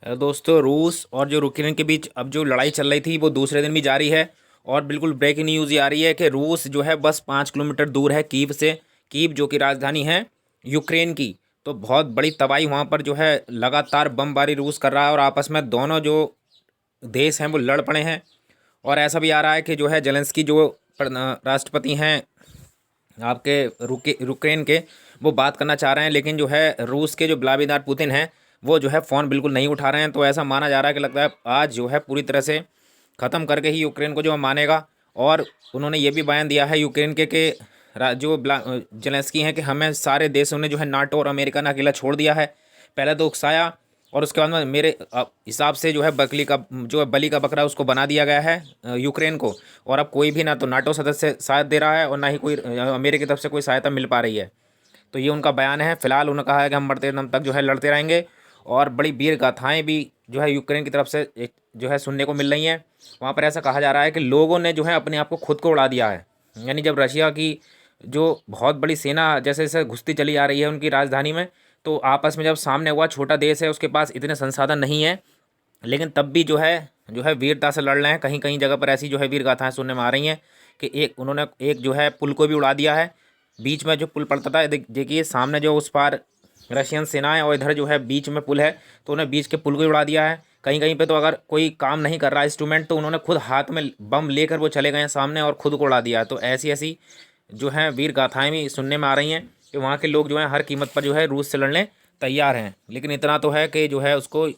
दोस्तों, रूस और जो यूक्रेन के बीच अब जो लड़ाई चल रही थी वो दूसरे दिन भी जारी है। और बिल्कुल ब्रेकिंग न्यूज़ ये आ रही है कि रूस जो है बस 5 किलोमीटर दूर है कीव से। कीव जो कि राजधानी है यूक्रेन की। तो बहुत बड़ी तबाही वहाँ पर जो है लगातार बमबारी रूस कर रहा है और आपस में दोनों जो देश हैं वो लड़ पड़े हैं। और ऐसा भी आ रहा है कि जो है जेलेंस्की जो राष्ट्रपति हैं आपके यूक्रेन के, वो बात करना चाह रहे हैं, लेकिन जो है रूस के जो व्लादिमीर पुतिन हैं वो जो है फ़ोन बिल्कुल नहीं उठा रहे हैं। तो ऐसा माना जा रहा है कि लगता है आज जो है पूरी तरह से ख़त्म करके ही यूक्रेन को जो मानेगा। और उन्होंने ये भी बयान दिया है यूक्रेन के कि जेलेंस्की हैं कि हमें सारे देशों ने जो है नाटो और अमेरिका ने अकेला छोड़ दिया है। पहले तो उकसाया और उसके बाद में मेरे हिसाब से जो है बकली का जो है बलि का बकरा उसको बना दिया गया है यूक्रेन को। और अब कोई भी ना तो नाटो सदस्य साथ दे रहा है और ना ही कोई अमेरिका की तरफ से कोई सहायता मिल पा रही है। तो ये उनका बयान है। फिलहाल उन्होंने कहा है कि हम मरते दम तक जो है लड़ते रहेंगे। और बड़ी वीर गाथाएँ भी जो है यूक्रेन की तरफ से एक जो है सुनने को मिल रही हैं। वहाँ पर ऐसा कहा जा रहा है कि लोगों ने जो है अपने आप को खुद को उड़ा दिया है। यानी जब रशिया की जो बहुत बड़ी सेना जैसे जैसे घुसती चली आ रही है उनकी राजधानी में, तो आपस में जब सामने हुआ, छोटा देश है उसके पास इतने संसाधन नहीं है, लेकिन तब भी जो है वीरता से लड़ रहे हैं। कहीं कहीं जगह पर ऐसी जो है वीर गाथाएँ सुनने में आ रही हैं कि एक उन्होंने एक जो है पुल को भी उड़ा दिया है। बीच में जो पुल पड़ता था, देखिए सामने जो उस पार रशियन सेनाएं और इधर जो है बीच में पुल है, तो उन्हें बीच के पुल को ही उड़ा दिया है। कहीं कहीं पे तो अगर कोई काम नहीं कर रहा इंस्ट्रूमेंट, तो उन्होंने खुद हाथ में बम लेकर वो चले गए हैं सामने और खुद को उड़ा दिया है। तो ऐसी ऐसी जो है वीर गाथाएं भी सुनने में आ रही हैं कि वहाँ के लोग जो हैं हर कीमत पर जो है रूस से लड़ने तैयार हैं। लेकिन इतना तो है कि जो है उसको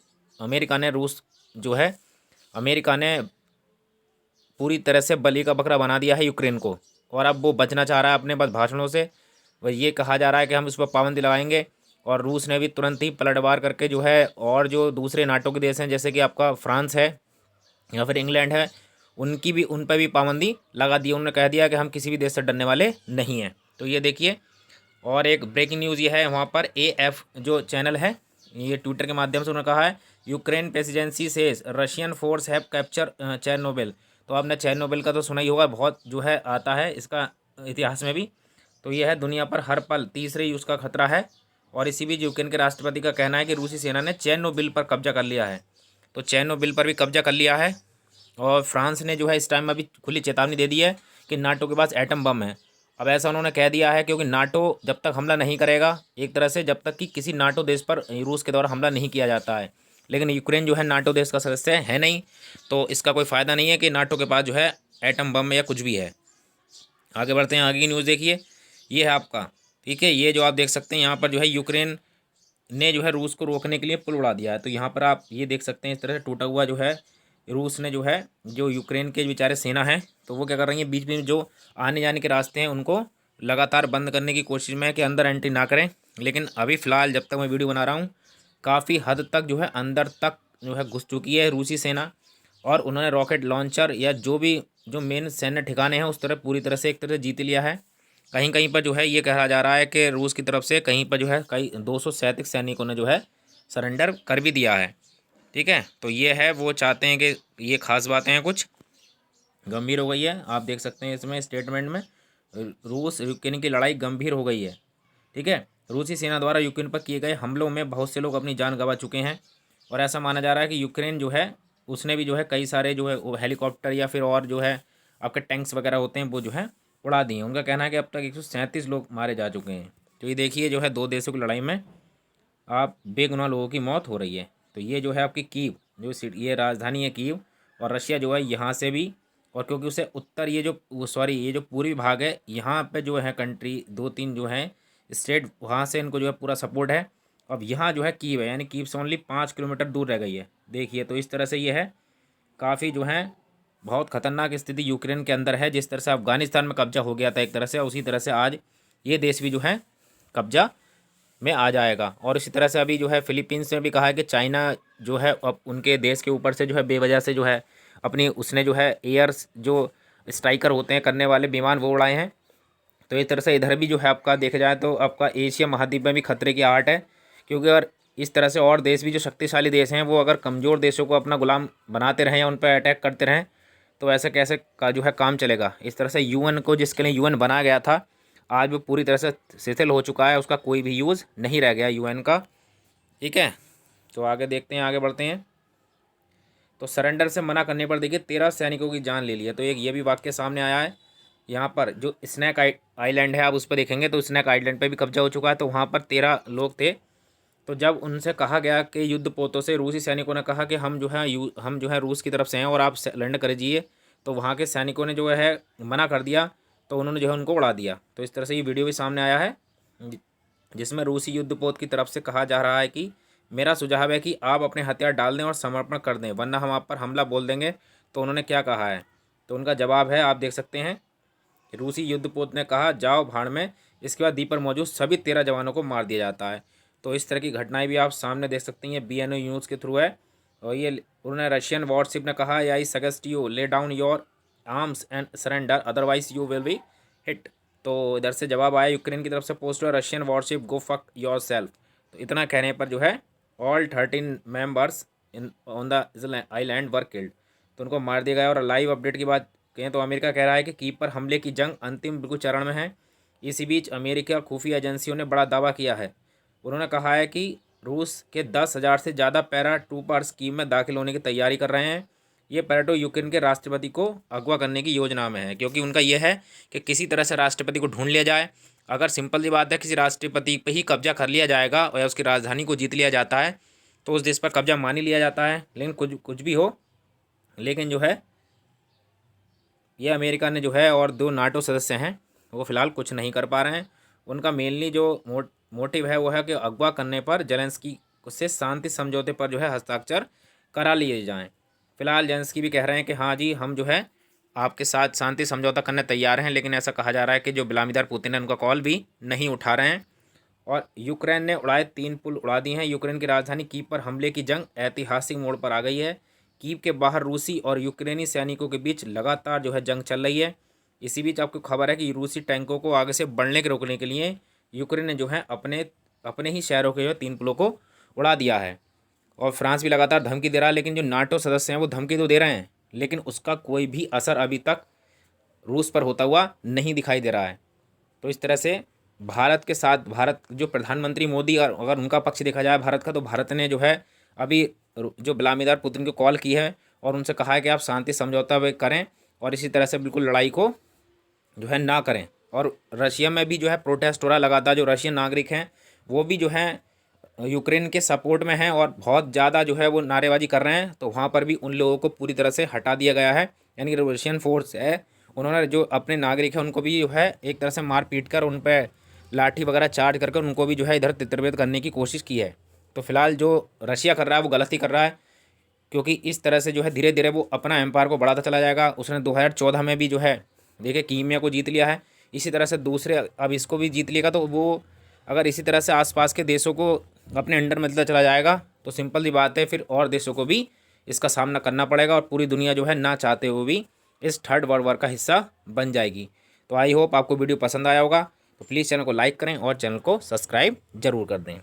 अमेरिका ने रूस जो है अमेरिका ने पूरी तरह से बलि का बकरा बना दिया है यूक्रेन को। और अब वो बचना चाह रहा है अपने बस भाषणों से। वह ये कहा जा रहा है कि हम इस पर पाबंदी लगाएंगे। और रूस ने भी तुरंत ही पलटवार करके जो है, और जो दूसरे नाटो के देश हैं जैसे कि आपका फ्रांस है या फिर इंग्लैंड है, उनकी भी उन पर भी पाबंदी लगा दी। उन्होंने कह दिया कि हम किसी भी देश से डरने वाले नहीं हैं। तो ये देखिए। और एक ब्रेकिंग न्यूज़ ये है, वहाँ पर AF जो चैनल है, ये ट्विटर के माध्यम से उन्होंने कहा है, यूक्रेन प्रेसिडेंसी से Russian force have capture Chernobyl. तो आपने चेरनोबिल का तो सुना ही होगा, बहुत जो है आता है इसका इतिहास में भी। तो ये है दुनिया पर हर पल तीसरे यूज़ का खतरा है। और इसी बीच यूक्रेन के राष्ट्रपति का कहना है कि रूसी सेना ने चेरनोबिल पर कब्जा कर लिया है। तो चेरनोबिल पर भी कब्जा कर लिया है। और फ्रांस ने जो है इस टाइम में अभी खुली चेतावनी दे दी है कि नाटो के पास एटम बम है। अब ऐसा उन्होंने कह दिया है क्योंकि नाटो जब तक हमला नहीं करेगा, एक तरह से जब तक कि किसी नाटो देश पर रूस के द्वारा हमला नहीं किया जाता है। लेकिन यूक्रेन जो है नाटो देश का सदस्य है नहीं, तो इसका कोई फ़ायदा नहीं है कि नाटो के पास जो है एटम बम या कुछ भी है। आगे बढ़ते हैं, आगे की न्यूज़ देखिए। ये है आपका, ठीक है, ये जो आप देख सकते हैं यहाँ पर जो है यूक्रेन ने जो है रूस को रोकने के लिए पुल उड़ा दिया है। तो यहाँ पर आप ये देख सकते हैं इस तरह से टूटा हुआ जो है रूस ने जो है, जो यूक्रेन के बेचारे सेना है, तो वो क्या कर रही है, बीच में जो आने जाने के रास्ते हैं उनको लगातार बंद करने की कोशिश में है कि अंदर एंट्री ना करें। लेकिन अभी फ़िलहाल जब तक मैं वीडियो बना रहा हूँ, काफ़ी हद तक जो है अंदर तक जो है घुस चुकी है रूसी सेना। और उन्होंने रॉकेट लॉन्चर या जो भी जो मेन सैन्य ठिकाने हैं उस तरह पूरी तरह से एक तरह से जीत लिया है। कहीं कहीं पर जो है ये कहा जा रहा है कि रूस की तरफ से कहीं पर जो है कई 237 सैनिकों ने जो है सरेंडर कर भी दिया है। ठीक है, तो ये है, वो चाहते हैं कि ये खास बातें हैं, कुछ गंभीर हो गई है। आप देख सकते हैं इसमें स्टेटमेंट में, रूस यूक्रेन की लड़ाई गंभीर हो गई है। ठीक है, रूसी सेना द्वारा यूक्रेन पर किए गए हमलों में बहुत से लोग अपनी जान गंवा चुके हैं। और ऐसा माना जा रहा है कि यूक्रेन जो है उसने भी जो है कई सारे जो है वो हेलीकॉप्टर या फिर और जो है आपके टैंक्स वगैरह होते हैं वो जो है उड़ा दिए। उनका कहना है कि अब तक 137 लोग मारे जा चुके हैं। तो ये देखिए, जो है दो देशों की लड़ाई में आप बेगुनाह लोगों की मौत हो रही है। तो ये जो है आपकी कीव जो सिटी, ये राजधानी है कीव। और रशिया जो है यहाँ से भी, और क्योंकि उसे उत्तर ये जो सॉरी ये जो पूर्वी भाग है यहाँ पे जो है कंट्री दो तीन जो है स्टेट, वहाँ से इनको जो है पूरा सपोर्ट है। अब यहाँ जो है कीव है, यानी कीव से ओनली 5 किलोमीटर दूर रह गई है। देखिए, तो इस तरह से ये है, काफ़ी जो है बहुत ख़तरनाक स्थिति यूक्रेन के अंदर है। जिस तरह से अफ़गानिस्तान में कब्जा हो गया था एक तरह से, उसी तरह से आज ये देश भी जो है कब्जा में आ जाएगा। और इसी तरह से अभी जो है फिलीपींस ने भी कहा है कि चाइना जो है अब उनके देश के ऊपर से जो है बेवजह से जो है अपनी उसने जो है एयर्स जो स्ट्राइकर होते हैं करने वाले विमान वो उड़ाए हैं। तो इस तरह से इधर भी जो है आपका देखा जाए तो आपका एशिया महाद्वीप में भी खतरे की आहट है। क्योंकि अगर इस तरह से और देश भी जो शक्तिशाली देश हैं वो अगर कमज़ोर देशों को अपना गुलाम बनाते रहें या उन पर अटैक करते रहें, तो ऐसे कैसे का जो है काम चलेगा। इस तरह से यूएन को, जिसके लिए यूएन बनाया गया था, आज वो पूरी तरह से शिथिल हो चुका है, उसका कोई भी यूज़ नहीं रह गया यूएन का। ठीक है, तो आगे देखते हैं, आगे बढ़ते हैं। तो सरेंडर से मना करने पर देखिए 13 सैनिकों की जान ले ली है। तो एक ये भी वाक्य सामने आया है। यहाँ पर जो स्नैक आइलैंड है, आप उस पर देखेंगे तो स्नैक आइलैंड पे भी कब्जा हो चुका है। तो वहाँ पर 13 लोग थे। तो जब उनसे कहा गया कि युद्ध पोतों से, रूसी सैनिकों ने कहा कि हम जो है रूस की तरफ से हैं और आप लैंड करिए, तो वहाँ के सैनिकों ने जो है मना कर दिया। तो उन्होंने जो है उनको उड़ा दिया। तो इस तरह से ये वीडियो भी सामने आया है, जिसमें रूसी युद्धपोत की तरफ से कहा जा रहा है कि मेरा सुझाव है कि आप अपने हथियार डाल दें और समर्पण कर दें, वरना हम आप पर हमला बोल देंगे। तो उन्होंने क्या कहा है, तो उनका जवाब है, आप देख सकते हैं। रूसी युद्धपोत ने कहा, जाओ भाड़ में। इसके बाद द्वीप पर मौजूद सभी 13 जवानों को मार दिया जाता है। तो इस तरह की घटनाएं भी आप सामने देख सकते हैं, BNO न्यूज़ के थ्रू है। और ये उन्होंने रशियन वॉरशिप ने कहा, I suggest you lay down your arms and surrender, otherwise you will be hit. तो इधर से जवाब आया यूक्रेन की तरफ से, पोस्ट हुआ, Russian worship go fuck your self. तो इतना कहने पर जो है all 13 members in on the island were killed. तो उनको मार दिया गया। और लाइव अपडेट की बात कहें तो अमेरिका कह रहा है कि कीव पर हमले की जंग अंतिम बिल्कुल चरण में है। इसी बीच अमेरिकी और खुफिया एजेंसियों ने बड़ा दावा किया है। उन्होंने कहा है कि रूस के 10,000 से ज़्यादा पैरा ट्रूपर्स कीव में दाखिल होने की तैयारी कर रहे हैं। ये पैराटो यूक्रेन के राष्ट्रपति को अगवा करने की योजना में है, क्योंकि उनका यह है कि किसी तरह से राष्ट्रपति को ढूंढ लिया जाए। अगर सिंपल सी बात है, किसी राष्ट्रपति पे ही कब्जा कर लिया जाएगा और उसकी राजधानी को जीत लिया जाता है तो उस देश पर कब्जा मान ही लिया जाता है। लेकिन कुछ भी हो, लेकिन जो है ये अमेरिका ने जो है और 2 नाटो सदस्य हैं वो फिलहाल कुछ नहीं कर पा रहे हैं। उनका मेनली जो मोटिव है वो है कि अगवा करने पर जेलेंस्की से शांति समझौते पर जो है हस्ताक्षर करा लिए जाएं। फिलहाल जेलेंस्की भी कह रहे हैं कि हाँ जी, हम जो है आपके साथ शांति समझौता करने तैयार हैं, लेकिन ऐसा कहा जा रहा है कि जो व्लादिमीर पुतिन है उनका कॉल भी नहीं उठा रहे हैं। और यूक्रेन ने उड़ाए 3 पुल उड़ा दिए हैं। यूक्रेन की राजधानी कीव पर हमले की जंग ऐतिहासिक मोड़ पर आ गई है। कीव के बाहर रूसी और यूक्रेनी सैनिकों के बीच लगातार जो है जंग चल रही है। इसी बीच आपको खबर है कि रूसी टैंकों को आगे से बढ़ने के रोकने के लिए यूक्रेन ने जो है अपने अपने ही शहरों के जो 3 पुलों को उड़ा दिया है। और फ्रांस भी लगातार धमकी दे रहा है, लेकिन जो नाटो सदस्य हैं वो धमकी तो दे रहे हैं, लेकिन उसका कोई भी असर अभी तक रूस पर होता हुआ नहीं दिखाई दे रहा है। तो इस तरह से भारत के साथ, भारत जो प्रधानमंत्री मोदी, और अगर उनका पक्ष देखा जाए भारत का, तो भारत ने जो है अभी जो व्लादिमीर पुतिन को कॉल की है और उनसे कहा है कि आप शांति समझौता करें और इसी तरह से बिल्कुल लड़ाई को जो है ना करें। और रशिया में भी जो है प्रोटेस्ट हो रहा है लगातार। जो रशियन नागरिक हैं वो भी जो है यूक्रेन के सपोर्ट में हैं और बहुत ज़्यादा जो है वो नारेबाजी कर रहे हैं। तो वहाँ पर भी उन लोगों को पूरी तरह से हटा दिया गया है। यानी कि रशियन फोर्स है, उन्होंने जो अपने नागरिक हैं उनको भी जो है एक तरह से मार पीट कर, उन पर लाठी वगैरह चार्ज करके उनको भी जो है इधर तितरबितर करने की कोशिश की है। तो फिलहाल जो रशिया कर रहा है वो गलत ही कर रहा है, क्योंकि इस तरह से जो है धीरे धीरे वो अपना एम्पायर को बढ़ाता चला जाएगा। उसने 2014 में भी जो है देखिए कीमिया को जीत लिया है, इसी तरह से दूसरे अब इसको भी जीत लेगा। तो वो अगर इसी तरह से आसपास के देशों को अपने अंडर में लेता चला जाएगा तो सिंपल सी बात है, फिर और देशों को भी इसका सामना करना पड़ेगा और पूरी दुनिया जो है ना चाहते हुए भी इस थर्ड वर्ल्ड वॉर का हिस्सा बन जाएगी। तो आई होप आपको वीडियो पसंद आया होगा। तो प्लीज़ चैनल को लाइक करें और चैनल को सब्सक्राइब जरूर कर दें।